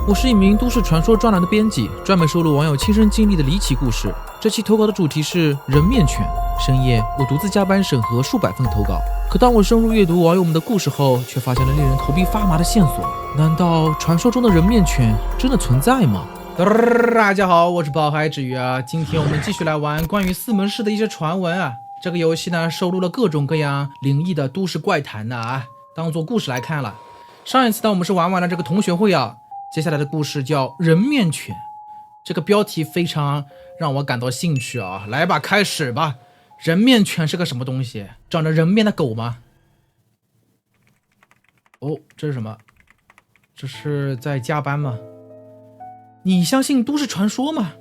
我是一名都市传说专栏的编辑，专门收录网友亲身经历的离奇故事。这期投稿的主题是人面犬。深夜，我独自加班审核数百份投稿，可当我深入阅读网友们的故事后，却发现了令人头皮发麻的线索。难道传说中的人面犬真的存在吗？大家好，我是宝海之鱼啊。今天我们继续来玩关于四门市的一些传闻啊。这个游戏呢，收录了各种各样灵异的都市怪谈的啊，当做故事来看了。上一次呢，我们是玩完了这个同学会啊，接下来的故事叫人面犬。这个标题非常让我感到兴趣啊，来吧，开始吧。人面犬是个什么东西？长着人面的狗吗？哦，这是什么？这是在加班吗？你相信都市传说吗？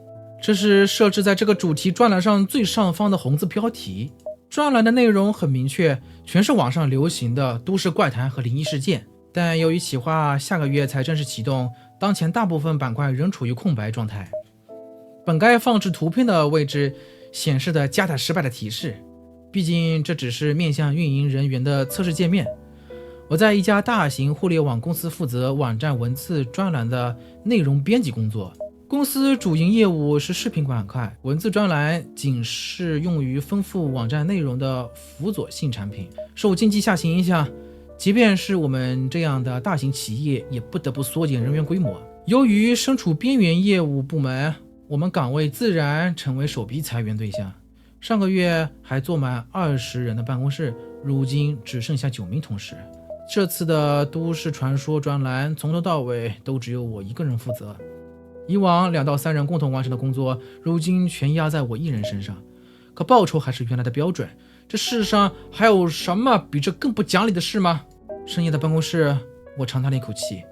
这是设置在这个主题专栏上最上方的红字标题。专栏的内容很明确，全是网上流行的都市怪谈和灵异事件。但由于企划下个月才正式启动，当前大部分板块仍处于空白状态。本该放置图片的位置显示的加载失败的提示，毕竟这只是面向运营人员的测试界面。我在一家大型互联网公司负责网站文字专栏的内容编辑工作。公司主营业务是视频板块，文字专栏仅是用于丰富网站内容的辅佐性产品。受经济下行影响，即便是我们这样的大型企业，也不得不缩减人员规模。由于身处边缘业务部门，我们岗位自然成为首批裁员对象。上个月还坐满20人的办公室，如今只剩下9名同事。这次的都市传说专栏从头到尾都只有我一个人负责，以往2到3人共同完成的工作，如今全压在我一人身上。可报酬还是原来的标准，这世上还有什么比这更不讲理的事吗？深夜的办公室，我长叹了一口气，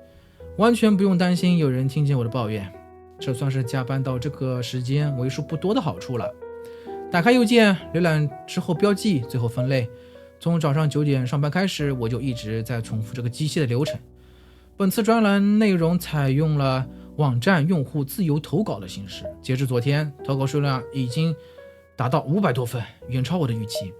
完全不用担心有人听见我的抱怨。这算是加班到这个时间为数不多的好处了。打开邮件，浏览之后标记，最后分类。从早上9点上班开始，我就一直在重复这个机械的流程。本次专栏内容采用了网站用户自由投稿的形式，截至昨天，投稿数量已经达到500多份，远超我的预期。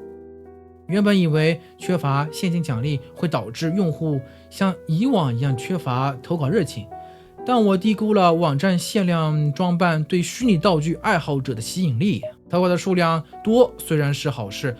原本以为缺乏现金奖励会导致用户像以往一样缺乏投稿热情，但我低估了网站限量装扮对虚拟道具爱好者的吸引力。投稿的数量多虽然是好事，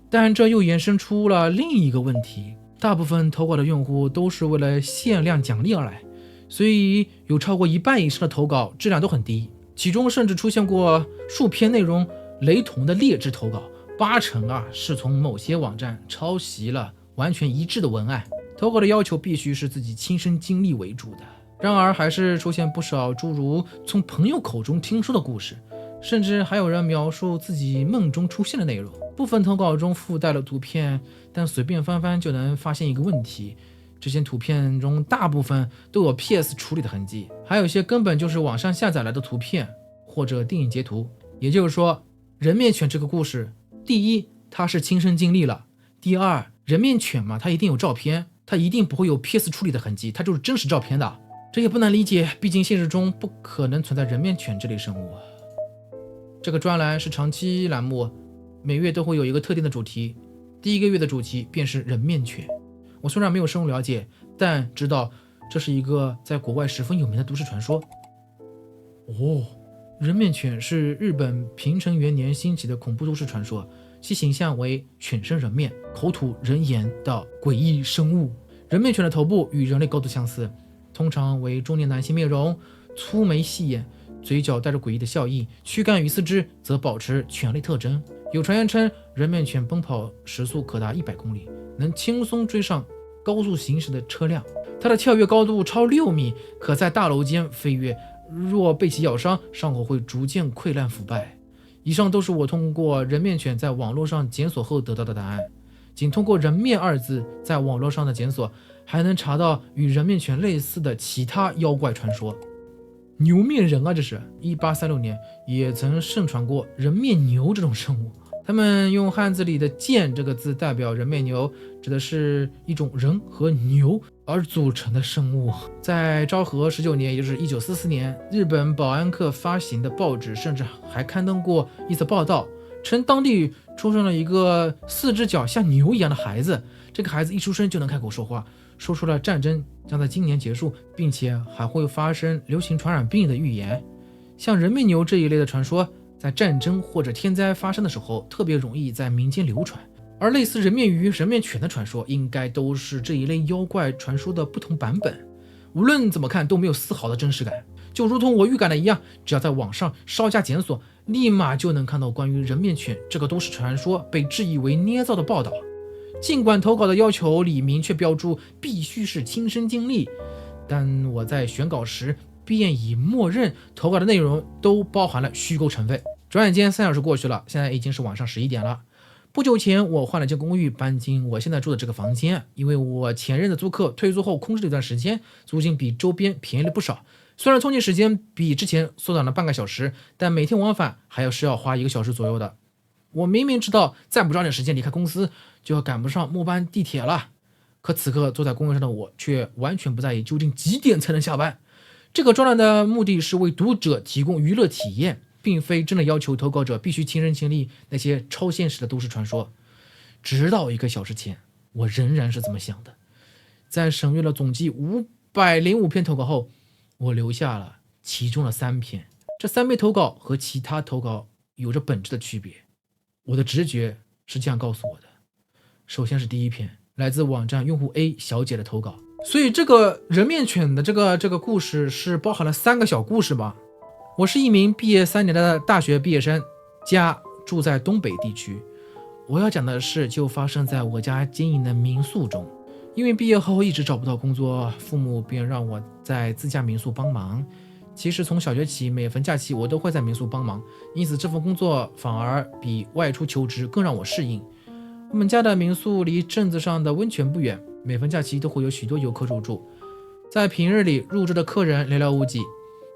但这又衍生出了另一个问题，大部分投稿的用户都是为了限量奖励而来，所以有超过1半以上的投稿质量都很低，其中甚至出现过数篇内容雷同的劣质投稿，8成是从某些网站抄袭了完全一致的文案。投稿的要求必须是自己亲身经历为主的，然而还是出现不少诸如从朋友口中听说的故事，甚至还有人描述自己梦中出现的内容。部分投稿中附带了图片，但随便翻翻就能发现一个问题，这些图片中大部分都有 PS 处理的痕迹，还有一些根本就是网上下载来的图片或者电影截图。也就是说，人面犬这个故事，第一，它是亲身经历了；第二，人面犬嘛，它一定有照片，它一定不会有 PS 处理的痕迹，它就是真实照片的。这也不难理解，毕竟现实中不可能存在人面犬这类生物。这个专栏是长期栏目，每月都会有一个特定的主题，第1个月的主题便是人面犬。我虽然没有深入了解，但知道这是一个在国外十分有名的都市传说。人面犬是日本平成元年兴起的恐怖都市传说，其形象为犬身人面、口吐人言的诡异生物。人面犬的头部与人类高度相似，通常为中年男性面容，粗眉细眼，嘴角带着诡异的笑意，躯干与四肢则保持犬类特征。有传言称，人面犬奔跑时速可达100公里，能轻松追上高速行驶的车辆。它的跳跃高度超6米，可在大楼间飞跃，若被其咬伤，伤口会逐渐溃烂腐败。以上都是我通过人面犬在网络上检索后得到的答案。仅通过人面2字在网络上的检索，还能查到与人面犬类似的其他妖怪传说。牛面人这是1836年也曾盛传过人面牛这种生物。他们用汉字里的剑这个字代表人面牛，指的是一种人和牛而组成的生物。在昭和19年，也就是1944年，日本保安课发行的报纸甚至还刊登过一则报道，称当地出生了一个4只脚像牛一样的孩子，这个孩子一出生就能开口说话，说出了战争将在今年结束，并且还会发生流行传染病的预言。像人面牛这一类的传说，在战争或者天灾发生的时候特别容易在民间流传，而类似人面鱼、人面犬的传说应该都是这一类妖怪传说的不同版本，无论怎么看都没有丝毫的真实感。就如同我预感的一样，只要在网上稍加检索，立马就能看到关于人面犬这个都市传说被质疑为捏造的报道。尽管投稿的要求里明确标注必须是亲身经历，但我在选稿时便已默认投稿的内容都包含了虚构成分。转眼间3小时过去了，现在已经是晚上11点了。不久前我换了间公寓，搬进我现在住的这个房间，因为我前任的租客退租后空置了一段时间，租金比周边便宜了不少。虽然通勤时间比之前缩短了半个小时，但每天往返还是要花1个小时左右的。我明明知道再不抓紧时间离开公司就要赶不上末班地铁了，可此刻坐在公寓上的我却完全不在意究竟几点才能下班。这个专栏的目的是为读者提供娱乐体验，并非真的要求投稿者必须亲身经历那些超现实的都市传说。直到1个小时前，我仍然是这么想的。在审阅了总计505篇投稿后，我留下了其中的3篇。这3篇投稿和其他投稿有着本质的区别，我的直觉是这样告诉我的。首先是第1篇，来自网站用户 A 小姐的投稿。所以这个人面犬的这个故事是包含了3个小故事吧。我是一名毕业3年的大学毕业生，家住在东北地区。我要讲的事就发生在我家经营的民宿中。因为毕业后一直找不到工作，父母便让我在自家民宿帮忙。其实从小学起，每逢假期我都会在民宿帮忙，因此这份工作反而比外出求职更让我适应。我们家的民宿离镇子上的温泉不远，每逢假期都会有许多游客入住。在平日里入住的客人寥寥无几，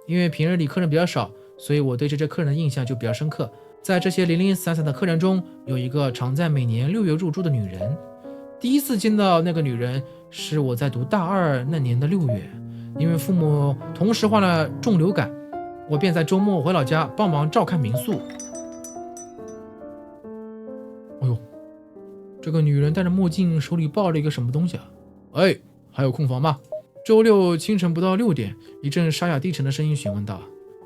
因为平日里客人比较少，所以我对这些客人的印象就比较深刻。在这些零零散散的客人中，有一个常在每年6月入住的女人。第一次见到那个女人是我在读大2那年的6月，因为父母同时患了重流感，我便在周末回老家帮忙照看民宿。哎呦，这个女人戴着墨镜，手里抱了一个什么东西啊？哎，还有空房吗？周6清晨不到6点，一阵沙哑低沉的声音询问道。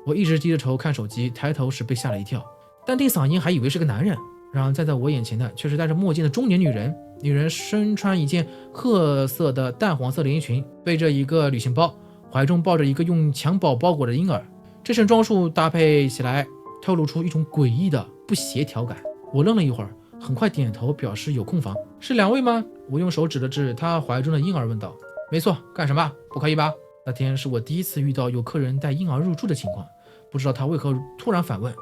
我一直低着头看手机，抬头时被吓了一跳，淡定嗓音还以为是个男人，然而站在我眼前的却是戴着墨镜的中年女人。女人身穿一件褐色的淡黄色连衣裙，背着一个旅行包，怀中抱着一个用襁褓包裹的婴儿。这身装束搭配起来透露出一种诡异的不协调感。我愣了一会儿，很快点头表示有空房。是2位吗？我用手指了指她怀中的婴儿问道。没错，干什么？不可以吧？那天是我第一次遇到有客人带婴儿入住的情况，不知道她为何突然反问。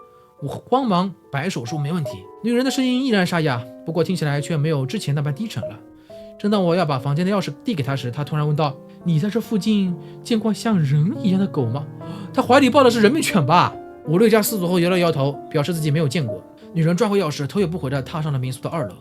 我慌忙摆手说没问题。女人的声音依然沙哑，不过听起来却没有之前那般低沉了。正当我要把房间的钥匙递给她时，她突然问道：你在这附近见过像人一样的狗吗？她怀里抱的是人面犬吧？我略加思索后摇了摇头，表示自己没有见过。女人拽回钥匙，头也不回地踏上了民宿的2楼。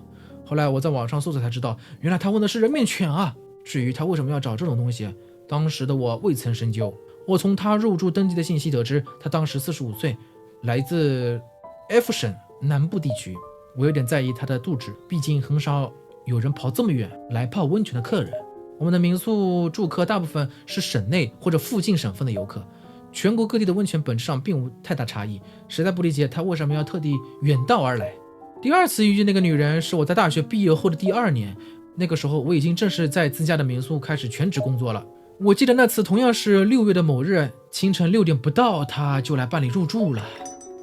后来我在网上搜索才知道，原来她问的是人面犬啊。至于她为什么要找这种东西，当时的我未曾深究。我从她入住登记的信息得知，她当时45岁，来自 F 省南部地区。我有点在意她的度值，毕竟很少有人跑这么远来泡温泉的客人。我们的民宿住客大部分是省内或者附近省份的游客，全国各地的温泉本质上并无太大差异，实在不理解她为什么要特地远道而来。第2次遇见那个女人是我在大学毕业后的第2年，那个时候我已经正式在自家的民宿开始全职工作了。我记得那次同样是6月的某日清晨6点不到，她就来办理入住了。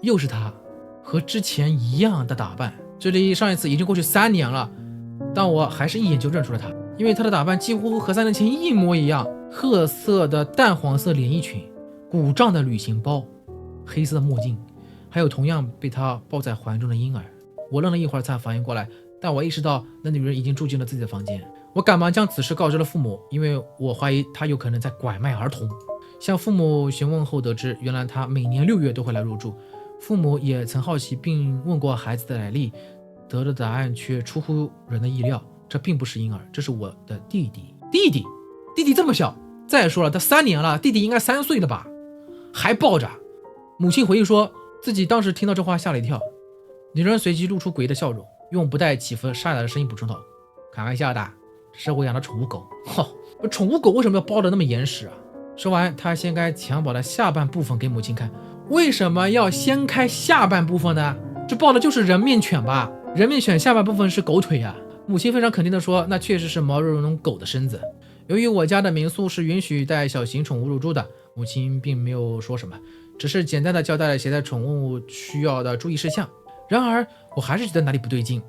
又是她，和之前一样的打扮。距离上一次已经过去3年了，但我还是一眼就认出了她，因为她的打扮几乎和3年前一模一样。褐色的淡黄色连衣裙，鼓胀的旅行包，黑色的墨镜，还有同样被她抱在怀中的婴儿。我愣了一会儿才反应过来，但我意识到那女人已经住进了自己的房间。我赶忙将此事告知了父母，因为我怀疑她有可能在拐卖儿童。向父母询问后得知，原来她每年6月都会来入住。父母也曾好奇并问过孩子的来历，得的答案却出乎人的意料，这并不是婴儿，这是我的弟弟。弟弟这么小，再说了他3年了，弟弟应该3岁了吧，还抱着。母亲回忆说自己当时听到这话吓了一跳。女人随即露出诡异的笑容，用不带起伏沙哑的声音补充道：开玩笑的，是我养的宠物狗。宠物狗为什么要包得那么严实啊？说完，他掀开襁褓的下半部分给母亲看。为什么要掀开下半部分呢？这抱的就是人面犬吧？人面犬下半部分是狗腿啊。母亲非常肯定地说，那确实是毛茸茸狗的身子。由于我家的民宿是允许带小型宠物入住的，母亲并没有说什么，只是简单的交代了携带宠物需要的注意事项。然而我还是觉得哪里不对劲，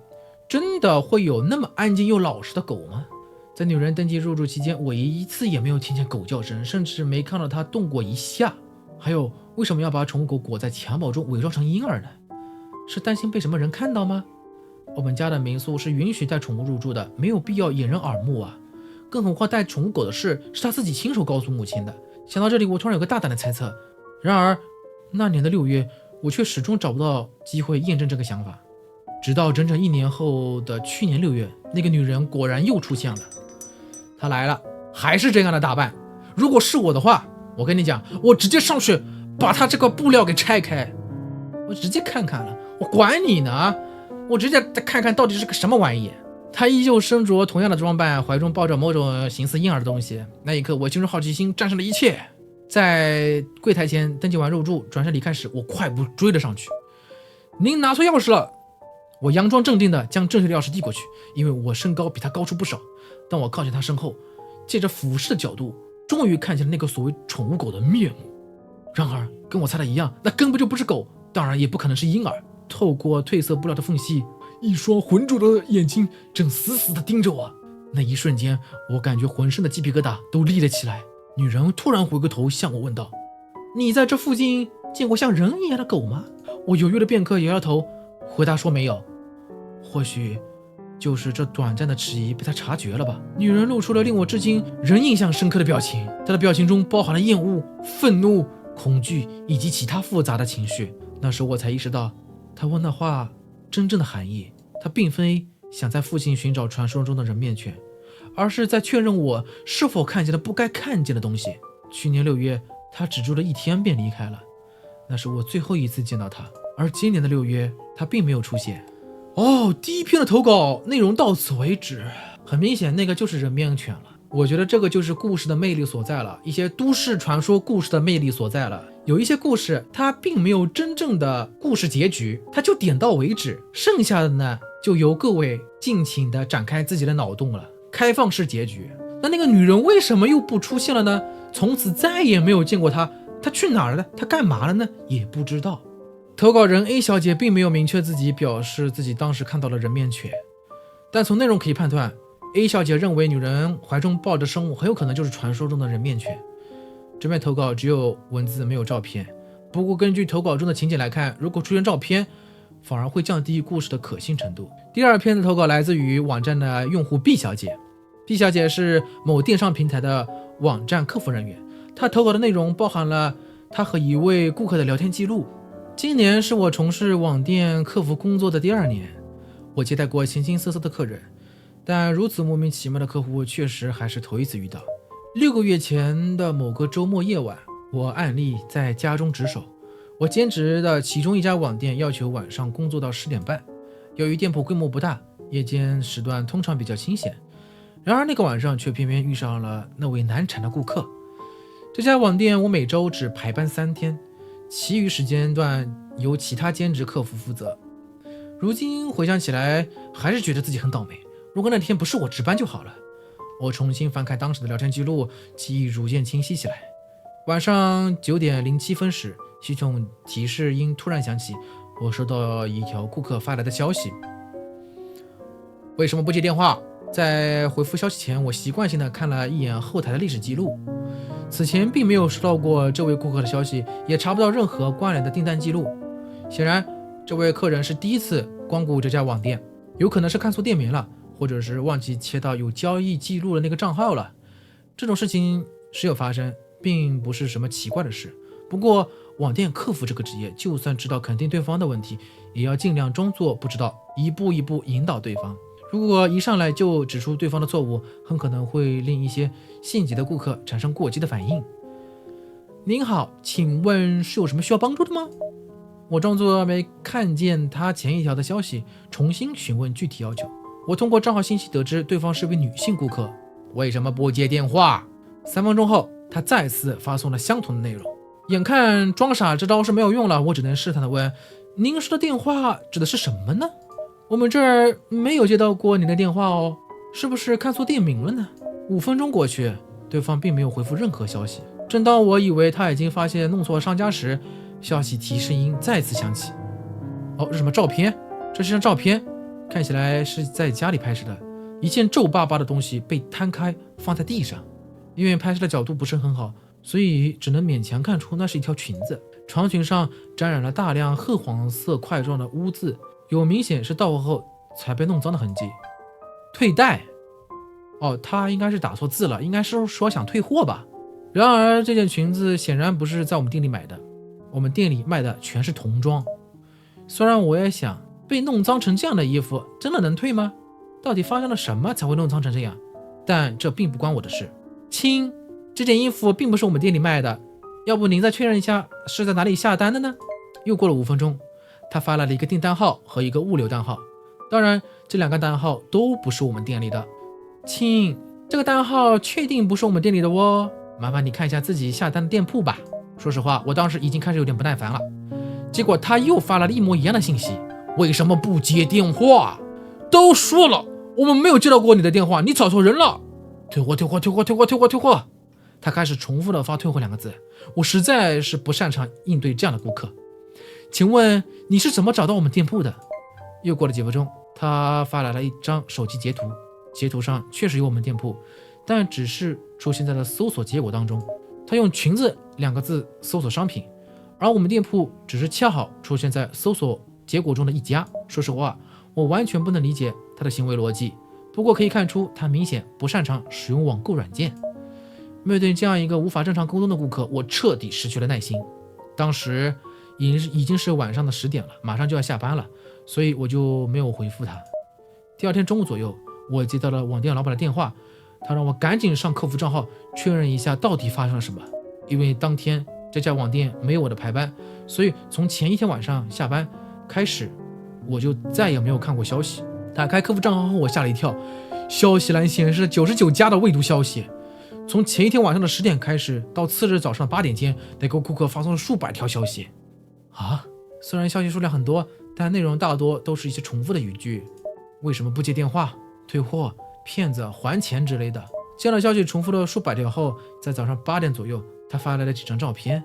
真的会有那么安静又老实的狗吗？在女人登记入住期间，我一次也没有听见狗叫声，甚至没看到它动过一下。还有，为什么要把宠物狗裹在襁褓中伪装成婴儿呢？是担心被什么人看到吗？我们家的民宿是允许带宠物入住的，没有必要掩人耳目啊。更何况带宠物狗的事是他自己亲手告诉母亲的。想到这里，我突然有个大胆的猜测。然而那年的6月，我却始终找不到机会验证这个想法。直到整整1年后的去年6月，那个女人果然又出现了。她来了，还是这样的打扮。如果是我的话，我跟你讲，我直接上去把她这个布料给拆开，我直接看看了，我管你呢，我直接看看到底是个什么玩意。她依旧身着同样的装扮，怀中抱着某种形似婴儿的东西。那一刻，我心中好奇心战胜了一切。在柜台前登记完入住，转身离开时，我快步追了上去。您拿错钥匙了！我佯装镇定地将正确的钥匙递过去，因为我身高比他高出不少。当我靠近他身后，借着俯视的角度，终于看见了那个所谓宠物狗的面目。然而跟我猜的一样，那根本就不是狗，当然也不可能是婴儿。透过褪色布料的缝隙，一双浑浊的眼睛正死死地盯着我。那一瞬间，我感觉浑身的鸡皮疙瘩都立了起来。女人突然回过头向我问道：你在这附近见过像人一样的狗吗？我犹豫了片刻，摇摇头，回答说没有。或许就是这短暂的迟疑被他察觉了吧。女人露出了令我至今仍印象深刻的表情，她的表情中包含了厌恶、愤怒、恐惧以及其他复杂的情绪。那时我才意识到她问那话真正的含义。她并非想在附近寻找传说中的人面犬，而是在确认我是否看见了不该看见的东西。去年6月，她只住了1天便离开了，那是我最后一次见到她。而今年的6月，她并没有出现。第一篇的投稿内容到此为止。很明显，那个就是人面犬了。我觉得这个就是故事的魅力所在了，一些都市传说故事的魅力所在了。有一些故事它并没有真正的故事结局，它就点到为止，剩下的呢就由各位尽情的展开自己的脑洞了，开放式结局。那个女人为什么又不出现了呢？从此再也没有见过她，她去哪儿了呢？她干嘛了呢？也不知道。投稿人 A 小姐并没有明确表示自己当时看到了人面犬，但从内容可以判断， A 小姐认为女人怀中抱着生物很有可能就是传说中的人面犬。这篇投稿只有文字没有照片，不过根据投稿中的情节来看，如果出现照片反而会降低故事的可信程度。第二篇的投稿来自于网站的用户 B 小姐。 B 小姐是某电商平台的网站客服人员，她投稿的内容包含了她和一位顾客的聊天记录。今年是我从事网店客服工作的第2年，我接待过形形色色的客人，但如此莫名其妙的客户确实还是头一次遇到。6个月前的某个周末夜晚，我按例在家中值守。我兼职的其中一家网店要求晚上工作到10点半，由于店铺规模不大，夜间时段通常比较清闲。然而那个晚上却偏偏遇上了那位难缠的顾客。这家网店我每周只排班3天，其余时间段由其他兼职客服负责。如今回想起来，还是觉得自己很倒霉。如果那天不是我值班就好了。我重新翻开当时的聊天记录，记忆逐渐清晰起来。晚上9点07分时，系统提示音突然响起，我收到一条顾客发来的消息：为什么不接电话？在回复消息前，我习惯性的看了一眼后台的历史记录。此前并没有收到过这位顾客的消息，也查不到任何关联的订单记录。显然，这位客人是第一次光顾这家网店，有可能是看错店名了，或者是忘记切到有交易记录的那个账号了。这种事情时有发生，并不是什么奇怪的事。不过，网店客服这个职业，就算知道肯定对方的问题，也要尽量装作不知道，一步一步引导对方。如果一上来就指出对方的错误，很可能会令一些性急的顾客产生过激的反应。您好，请问是有什么需要帮助的吗？我装作没看见他前一条的消息，重新询问具体要求。我通过账号信息得知对方是位女性顾客，为什么不接电话？3分钟后，他再次发送了相同的内容。眼看装傻这招是没有用了，我只能试探地问：您说的电话指的是什么呢？我们这儿没有接到过您的电话哦，是不是看错店名了呢？5分钟过去，对方并没有回复任何消息。正当我以为他已经发现弄错商家时，消息提示音再次响起。哦，是什么照片？这是张照片，看起来是在家里拍摄的。一件皱巴巴的东西被摊开放在地上，因为拍摄的角度不是很好，所以只能勉强看出那是一条裙子。长裙上沾染了大量褐黄色块状的污渍，有明显是到货后才被弄脏的痕迹。退带？哦，他应该是打错字了，应该是说想退货吧。然而这件裙子显然不是在我们店里买的，我们店里卖的全是童装。虽然我也想，被弄脏成这样的衣服真的能退吗？到底发生了什么才会弄脏成这样？但这并不关我的事。亲，这件衣服并不是我们店里卖的，要不您再确认一下是在哪里下单的呢？又过了5分钟，他发来了一个订单号和一个物流单号，当然这2个单号都不是我们店里的。亲，这个单号确定不是我们店里的哦，麻烦你看一下自己下单的店铺吧。说实话，我当时已经开始有点不耐烦了。结果他又发来了一模一样的信息，为什么不接电话？都说了我们没有接到过你的电话，你找错人了。退货退货退货退货退货退货。他开始重复的发退货2个字，我实在是不擅长应对这样的顾客。请问你是怎么找到我们店铺的？又过了几分钟，他发来了一张手机截图，截图上确实有我们店铺，但只是出现在了搜索结果当中。他用裙子2个字搜索商品，而我们店铺只是恰好出现在搜索结果中的一家。说实话，我完全不能理解他的行为逻辑，不过可以看出他明显不擅长使用网购软件。面对这样一个无法正常沟通的顾客，我彻底失去了耐心。当时已经是晚上的10点了，马上就要下班了，所以我就没有回复他。第2天中午左右，我接到了网店老板的电话，他让我赶紧上客服账号确认一下到底发生了什么。因为当天这家网店没有我的排班，所以从前一天晚上下班开始，我就再也没有看过消息。打开客服账号后，我吓了一跳，消息栏显示99家的未读消息。从前一天晚上的10点开始，到次日早上8点间，得给顾客发送了数百条消息。虽然消息数量很多，但内容大多都是一些重复的语句，为什么不接电话、退货、骗子、还钱之类的。这样的消息重复了数百条后，在早上8点左右，他发来了几张照片。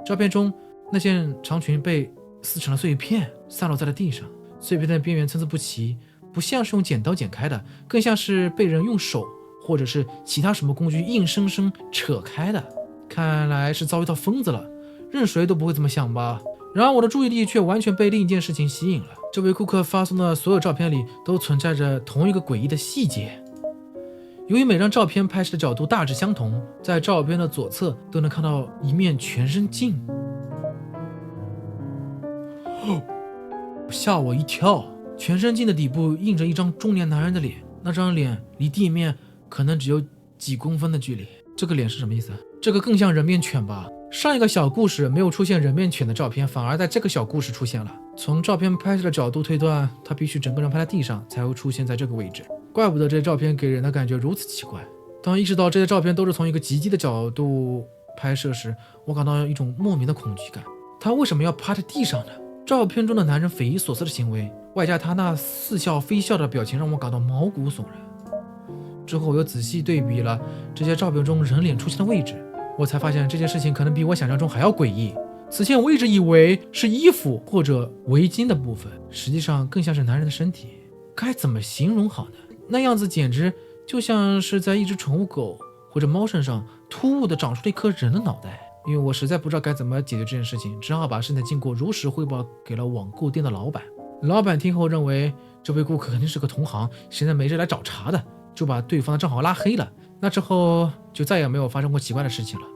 照片中那件长裙被撕成了碎片，散落在了地上，碎片的边缘参差不齐，不像是用剪刀剪开的，更像是被人用手或者是其他什么工具硬生生扯开的。看来是遭遇到疯子了，任谁都不会这么想吧。然而我的注意力却完全被另一件事情吸引了，这位顾客发送的所有照片里都存在着同一个诡异的细节。由于每张照片拍摄的角度大致相同，在照片的左侧都能看到一面全身镜。吓我一跳，全身镜的底部印着一张中年男人的脸，那张脸离地面可能只有几公分的距离。这个脸是什么意思？这个更像人面犬吧。上一个小故事没有出现人面犬的照片，反而在这个小故事出现了。从照片拍摄的角度推断，他必须整个人拍在地上才会出现在这个位置，怪不得这些照片给人的感觉如此奇怪。当意识到这些照片都是从一个极低的角度拍摄时，我感到一种莫名的恐惧感。他为什么要趴在地上呢？照片中的男人匪夷所思的行为，外加他那似笑非笑的表情，让我感到毛骨悚然。之后我又仔细对比了这些照片中人脸出现的位置，我才发现这件事情可能比我想象中还要诡异。此前我一直以为是衣服或者围巾的部分，实际上更像是男人的身体。该怎么形容好呢？那样子简直就像是在一只宠物狗或者猫身上突兀地长出了一颗人的脑袋。因为我实在不知道该怎么解决这件事情，只好把事情的经过如实汇报给了网购店的老板。老板听后认为这位顾客肯定是个同行，现在没事来找茬的，就把对方的账号拉黑了。那之后就再也没有发生过奇怪的事情了。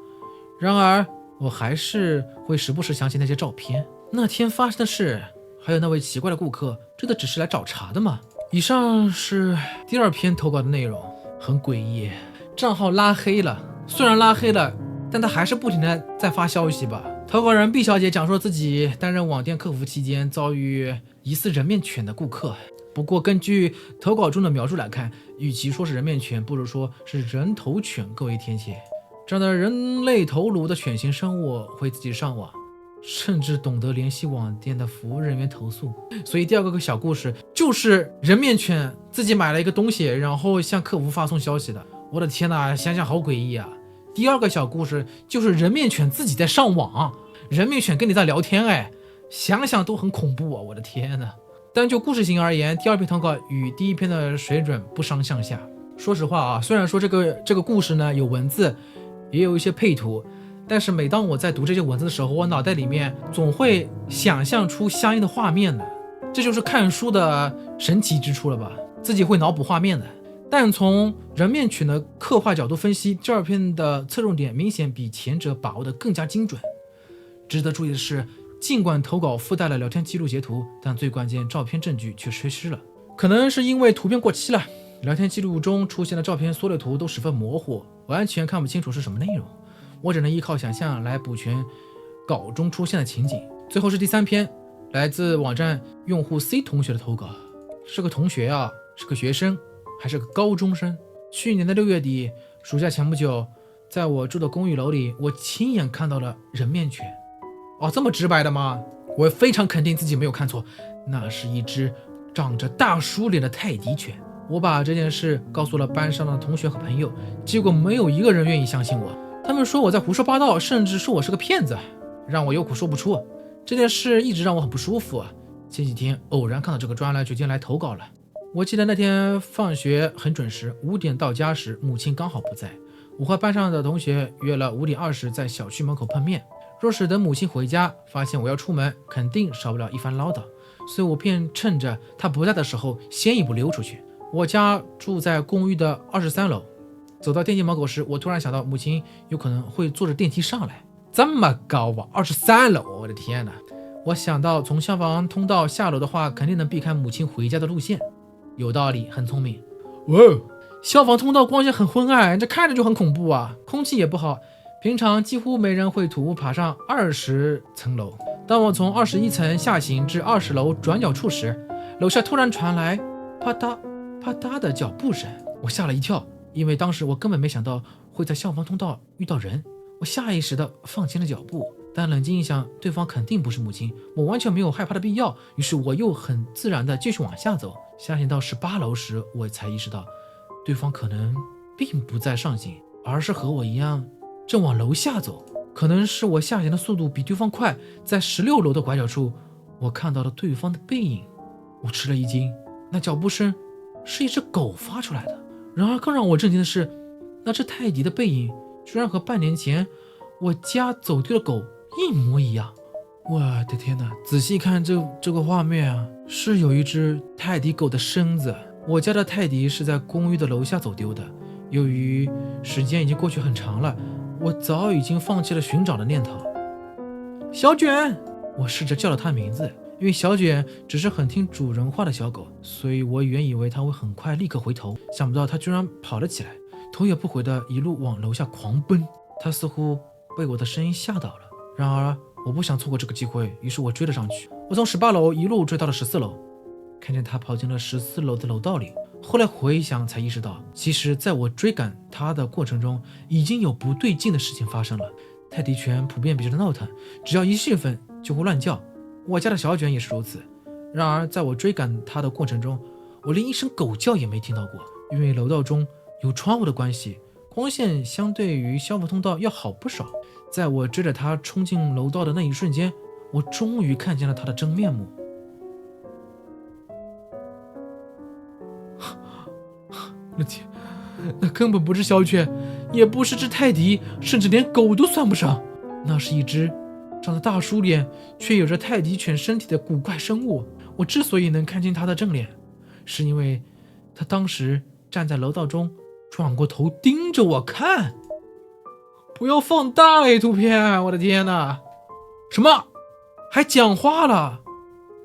然而我还是会时不时想起那些照片，那天发生的事，还有那位奇怪的顾客，真的只是来找茬的吗？以上是第2篇投稿的内容，很诡异。账号拉黑了，虽然拉黑了，但他还是不停地在发消息吧。投稿人 B 小姐讲述自己担任网店客服期间遭遇疑似人面犬的顾客，不过根据投稿中的描述来看，与其说是人面犬，不如说是人头犬更为贴切。这样的人类头颅的犬型生物会自己上网，甚至懂得联系网店的服务人员投诉。所以第二个小故事就是人面犬自己买了一个东西，然后向客服发送消息的。我的天哪，想想好诡异啊！第二个小故事就是人面犬自己在上网，人面犬跟你在聊天，想想都很恐怖啊！我的天哪！但就故事性而言，第二篇投稿与第一篇的水准不相上下。说实话啊，虽然说这个故事呢有文字，也有一些配图，但是每当我在读这些文字的时候，我脑袋里面总会想象出相应的画面的。这就是看书的神奇之处了吧，自己会脑补画面的。但从人面犬的刻画角度分析，这二篇的侧重点明显比前者把握的更加精准。值得注意的是，尽管投稿附带了聊天记录截图，但最关键照片证据却缺失了。可能是因为图片过期了，聊天记录中出现的照片缩略图都十分模糊，完全看不清楚是什么内容。我只能依靠想象来补全稿中出现的情景。最后是第三篇，来自网站用户 C 同学的投稿。是个同学啊，是个学生，还是个高中生。去年的6月底，暑假前不久，在我住的公寓楼里，我亲眼看到了人面犬。这么直白的吗？我非常肯定自己没有看错，那是一只长着大叔脸的泰迪犬。我把这件事告诉了班上的同学和朋友，结果没有一个人愿意相信我。他们说我在胡说八道，甚至说我是个骗子，让我有苦说不出。这件事一直让我很不舒服。前几天偶然看到这个专栏，决定来投稿了。我记得那天放学很准时，5点到家时，母亲刚好不在。我和班上的同学约了5点20在小区门口碰面。若是等母亲回家，发现我要出门，肯定少不了一番唠叨，所以我便趁着她不在的时候，先一步溜出去。我家住在公寓的23楼，走到电梯门口时，我突然想到母亲有可能会坐着电梯上来。这么高啊，23楼，我的天哪！我想到从消防通道下楼的话，肯定能避开母亲回家的路线。有道理，很聪明。消防通道光线很昏暗，这看着就很恐怖啊，空气也不好。平常几乎没人会徒步爬上20层楼。当我从21层下行至20楼转角处时，楼下突然传来啪嗒啪嗒的脚步声，我吓了一跳，因为当时我根本没想到会在消防通道遇到人。我下意识地放轻了脚步，但冷静一想，对方肯定不是母亲，我完全没有害怕的必要。于是我又很自然地继续往下走。下行到18楼时，我才意识到对方可能并不在上行，而是和我一样正往楼下走。可能是我下行的速度比对方快，在16楼的拐角处，我看到了对方的背影。我吃了一惊，那脚步声是一只狗发出来的。然而更让我震惊的是，那只泰迪的背影居然和半年前我家走丢的狗一模一样。我的天哪！仔细看这个画面啊，是有一只泰迪狗的身子。我家的泰迪是在公寓的楼下走丢的，由于时间已经过去很长了，我早已经放弃了寻找的念头。小卷，我试着叫了它名字，因为小卷只是很听主人话的小狗，所以我原以为它会很快立刻回头，想不到它居然跑了起来，头也不回的一路往楼下狂奔。它似乎被我的声音吓到了，然而我不想错过这个机会，于是我追了上去。我从18楼一路追到了14楼，看见它跑进了14楼的楼道里。后来回想才意识到，其实在我追赶它的过程中，已经有不对劲的事情发生了。泰迪犬普遍比较闹腾，只要一兴奋就会乱叫，我家的小卷也是如此。然而在我追赶它的过程中，我连一声狗叫也没听到过。因为楼道中有窗户的关系，光线相对于消防通道要好不少。在我追着它冲进楼道的那一瞬间，我终于看见了它的真面目。我的天，那根本不是小犬，也不是只泰迪，甚至连狗都算不上。那是一只长着大叔脸却有着泰迪犬身体的古怪生物。我之所以能看见它的正脸，是因为它当时站在楼道中，转过头盯着我看。不要放大图片，我的天哪！什么？还讲话了？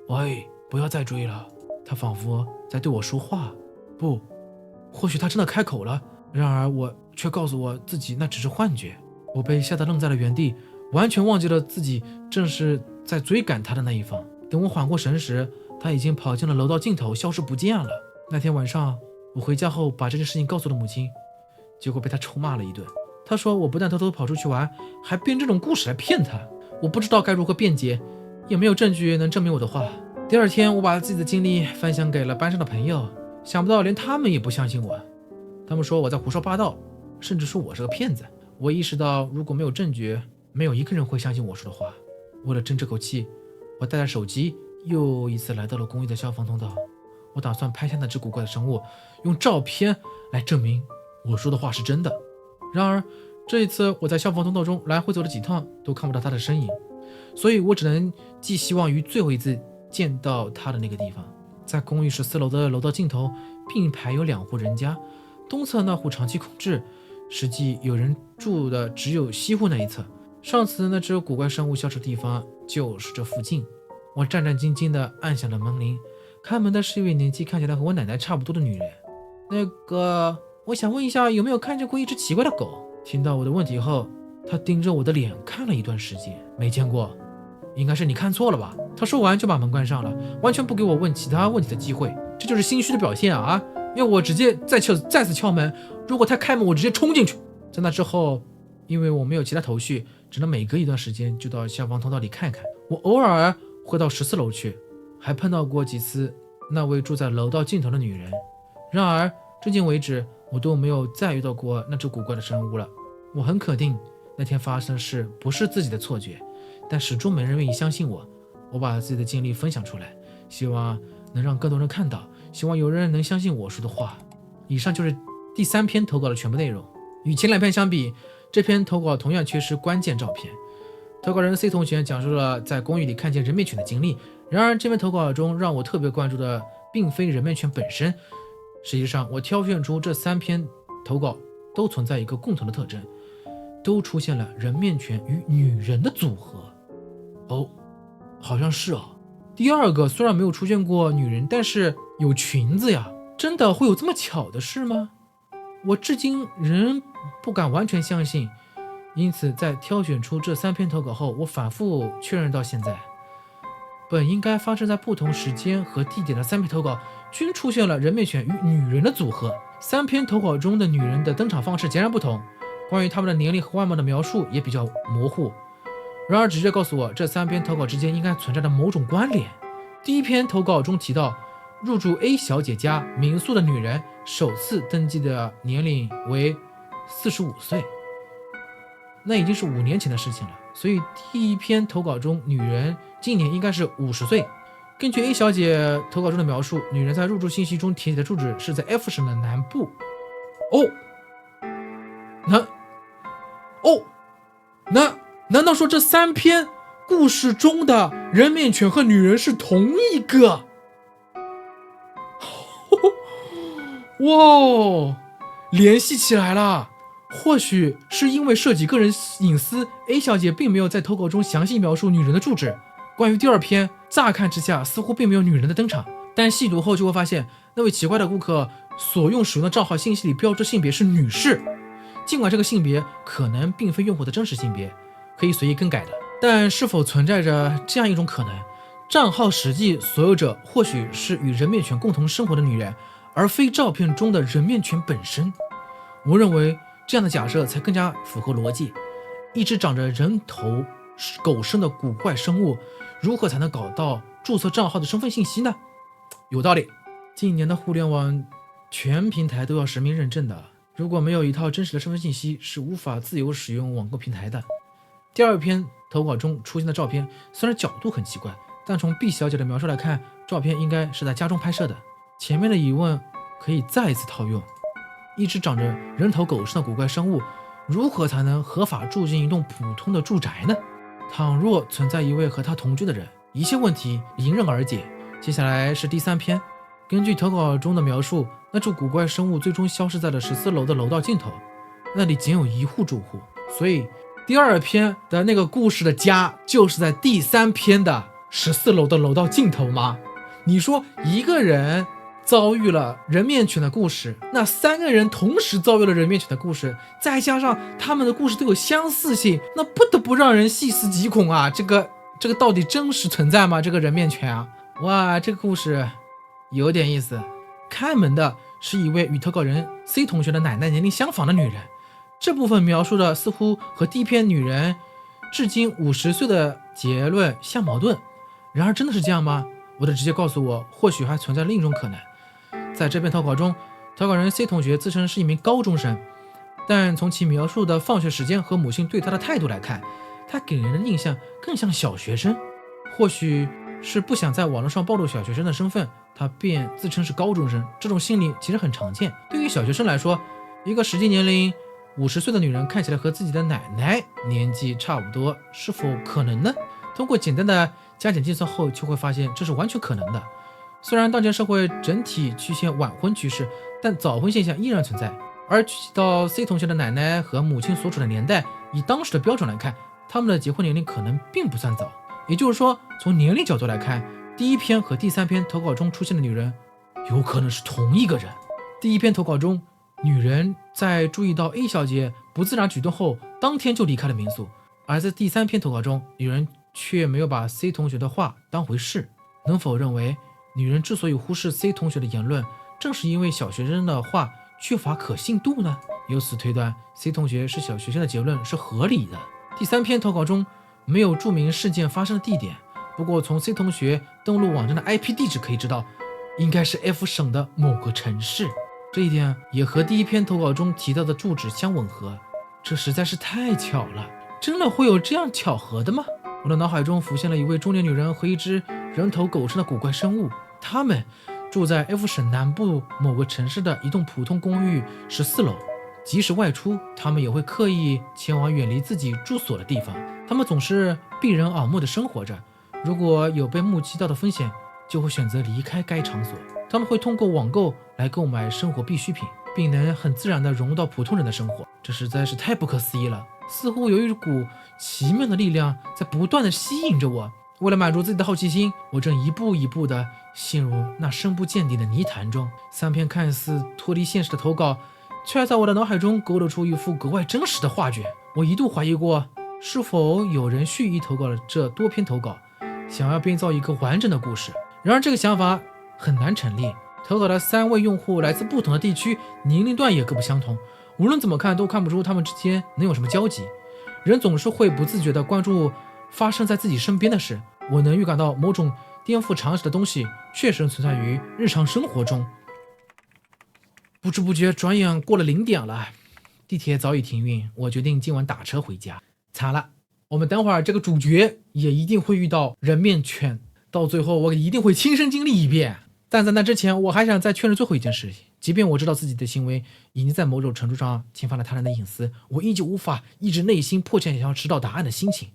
喂，不要再追了。他仿佛在对我说话。不，或许他真的开口了。然而我却告诉我自己那只是幻觉。我被吓得愣在了原地，完全忘记了自己正是在追赶他的那一方。等我缓过神时，他已经跑进了楼道尽头，消失不见了。那天晚上我回家后把这件事情告诉了母亲，结果被他臭骂了一顿。他说我不但偷偷跑出去玩，还编这种故事来骗他。我不知道该如何辩解，也没有证据能证明我的话。第二天我把自己的经历分享给了班上的朋友，想不到连他们也不相信我，他们说我在胡说八道，甚至说我是个骗子。我意识到如果没有证据，没有一个人会相信我说的话。为了争这口气，我带着手机又一次来到了公寓的消防通道。我打算拍下那只古怪的生物，用照片来证明我说的话是真的。然而这一次我在消防通道中来回走了几趟，都看不到他的身影，所以我只能寄希望于最后一次见到他的那个地方。在公寓14楼的楼道尽头并排有2户人家，东侧那户长期空置，实际有人住的只有西户那一侧。上次那只古怪生物消失的地方就是这附近。我战战兢兢地按响了门铃，开门的是一位年纪看起来和我奶奶差不多的女人。我想问一下，有没有看见过一只奇怪的狗？听到我的问题后，她盯着我的脸看了一段时间。没见过，应该是你看错了吧？她说完就把门关上了，完全不给我问其他问题的机会。这就是心虚的表现啊！因为我直接再次敲门，如果他开门，我直接冲进去。在那之后，因为我没有其他头绪，只能每隔一段时间就到消防通道里看看。我偶尔会到14楼去，还碰到过几次那位住在楼道尽头的女人。然而至今为止，我都没有再遇到过那只古怪的生物了。我很肯定那天发生的事不是自己的错觉，但始终没人愿意相信我。我把自己的经历分享出来，希望能让更多人看到，希望有人能相信我说的话。以上就是第3篇投稿的全部内容。与前2篇相比，这篇投稿同样缺失关键照片。投稿人 C 同学讲述了在公寓里看见人面犬的经历，然而这篇投稿中让我特别关注的并非人面犬本身。实际上我挑选出这3篇投稿都存在一个共同的特征，都出现了人面犬与女人的组合。好像是第2个虽然没有出现过女人，但是有裙子呀，真的会有这么巧的事吗？我至今仍不敢完全相信，因此在挑选出这3篇投稿后，我反复确认到现在。本应该发生在不同时间和地点的3篇投稿均出现了人面犬与女人的组合。3篇投稿中的女人的登场方式截然不同，关于她们的年龄和外貌的描述也比较模糊。然而直觉告诉我，这3篇投稿之间应该存在着某种关联。第1篇投稿中提到，入住 A 小姐家民宿的女人首次登记的年龄为45岁，那已经是5年前的事情了。所以第1篇投稿中女人今年应该是50岁。根据 A 小姐投稿中的描述，女人在入住信息中填写的住址是在 F 省的南部。难道说这3篇故事中的人面犬和女人是同一个？哇，联系起来了。或许是因为涉及个人隐私， A 小姐并没有在投稿中详细描述女人的住址。关于第2篇，乍看之下似乎并没有女人的登场，但细读后就会发现，那位奇怪的顾客所用的账号信息里标志性别是女士。尽管这个性别可能并非用户的真实性别，可以随意更改的，但是否存在着这样一种可能，账号实际所有者或许是与人面犬共同生活的女人，而非照片中的人面犬本身？我认为这样的假设才更加符合逻辑。一只长着人头狗身的古怪生物，如何才能搞到注册账号的身份信息呢？有道理。近年的互联网全平台都要实名认证的，如果没有一套真实的身份信息，是无法自由使用网购平台的。第2篇投稿中出现的照片虽然角度很奇怪，但从 B 小姐的描述来看，照片应该是在家中拍摄的。前面的疑问可以再一次套用，一只长着人头狗身的古怪生物，如何才能合法住进一栋普通的住宅呢？倘若存在一位和他同居的人，一切问题迎刃而解。接下来是第3篇，根据投稿中的描述，那只古怪生物最终消失在了14楼的楼道尽头，那里仅有1户住户，所以第2篇的那个故事的家就是在第3篇的14楼的楼道尽头吗？你说一个人遭遇了人面犬的故事，那3个人同时遭遇了人面犬的故事，再加上他们的故事都有相似性，那不得不让人细思极恐啊！这个到底真实存在吗？这个人面犬啊，哇，这个故事有点意思。开门的是一位与投稿人 C 同学的奶奶年龄相仿的女人，这部分描述的似乎和第一篇女人至今50岁的结论相矛盾。然而真的是这样吗？我的直觉告诉我，或许还存在另一种可能。在这篇投稿中，投稿人 C 同学自称是一名高中生，但从其描述的放学时间和母亲对他的态度来看，他给人的印象更像小学生。或许是不想在网络上暴露小学生的身份，他便自称是高中生。这种心理其实很常见。对于小学生来说，一个实际年龄50岁的女人看起来和自己的奶奶年纪差不多，是否可能呢？通过简单的加减计算后，就会发现这是完全可能的。虽然当前社会整体趋向晚婚趋势，但早婚现象依然存在。而具体到 C 同学的奶奶和母亲所处的年代，以当时的标准来看，他们的结婚年龄可能并不算早。也就是说，从年龄角度来看，第一篇和第三篇投稿中出现的女人有可能是同一个人。第一篇投稿中，女人在注意到 A 小姐不自然举动后，当天就离开了民宿；而在第三篇投稿中，女人却没有把 C 同学的话当回事。能否认为，女人之所以忽视 C 同学的言论，正是因为小学生的话缺乏可信度呢？由此推断， C 同学是小学生的结论是合理的。第三篇投稿中没有注明事件发生的地点，不过从 C 同学登录网站的 IP 地址可以知道，应该是 F 省的某个城市。这一点也和第一篇投稿中提到的住址相吻合，这实在是太巧了。真的会有这样巧合的吗？我的脑海中浮现了一位中年女人和一只人头狗身的古怪生物，他们住在 F 省南部某个城市的一栋普通公寓14楼。即使外出，他们也会刻意前往远离自己住所的地方。他们总是避人耳目的生活着，如果有被目击到的风险，就会选择离开该场所。他们会通过网购来购买生活必需品，并能很自然地融入到普通人的生活。这实在是太不可思议了，似乎有一股奇妙的力量在不断地吸引着我。为了满足自己的好奇心，我正一步一步地陷入那深不见底的泥潭中。三篇看似脱离现实的投稿，却在我的脑海中勾勒出一幅格外真实的画卷。我一度怀疑过，是否有人蓄意投稿了这多篇投稿，想要编造一个完整的故事。然而这个想法很难成立。投稿的3位用户来自不同的地区，年龄段也各不相同，无论怎么看都看不出他们之间能有什么交集。人总是会不自觉地关注发生在自己身边的事，我能预感到某种颠覆常识的东西确实存在于日常生活中。不知不觉转眼过了0点了，地铁早已停运，我决定今晚打车回家。惨了，我们等会儿这个主角也一定会遇到人面犬，到最后我一定会亲身经历一遍。但在那之前，我还想再确认最后一件事情。即便我知道自己的行为已经在某种程度上侵犯了他人的隐私，我依旧无法抑制内心迫切想要知道答案的心情。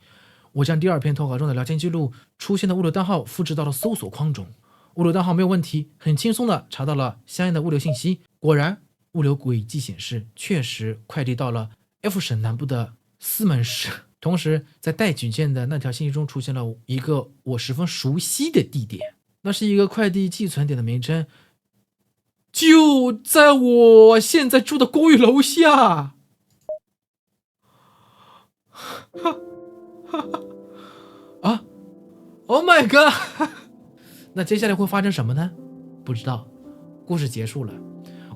我将第2篇投稿中的聊天记录出现的物流单号复制到了搜索框中，物流单号没有问题，很轻松地查到了相应的物流信息。果然，物流轨迹显示，确实快递到了 F 省南部的司门市。同时，在待举件的那条信息中出现了一个我十分熟悉的地点，那是一个快递寄存点的名称，就在我现在住的公寓楼下。啊 ！Oh my god！ 那接下来会发生什么呢？不知道。故事结束了，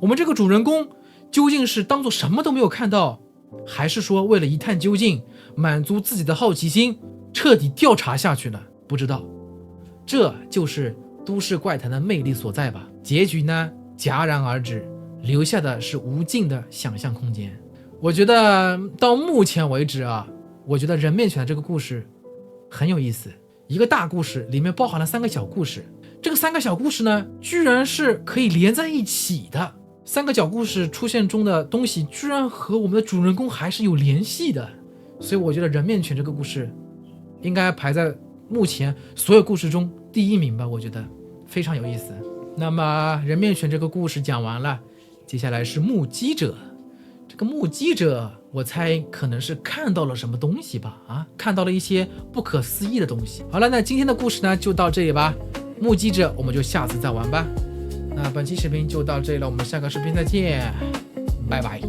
我们这个主人公究竟是当做什么都没有看到，还是说为了一探究竟，满足自己的好奇心，彻底调查下去呢？不知道。这就是都市怪谈的魅力所在吧。结局呢，戛然而止，留下的是无尽的想象空间。我觉得到目前为止啊，我觉得人面犬的这个故事很有意思。一个大故事里面包含了3个小故事，这个3个小故事呢，居然是可以连在一起的。3个小故事出现中的东西，居然和我们的主人公还是有联系的。所以我觉得人面犬这个故事应该排在目前所有故事中第1名吧，我觉得非常有意思。那么人面犬这个故事讲完了，接下来是目击者。这个目击者，我猜可能是看到了什么东西吧，看到了一些不可思议的东西。好了，那今天的故事呢就到这里吧。目击者我们就下次再玩吧。那本期视频就到这里了，我们下个视频再见，拜拜。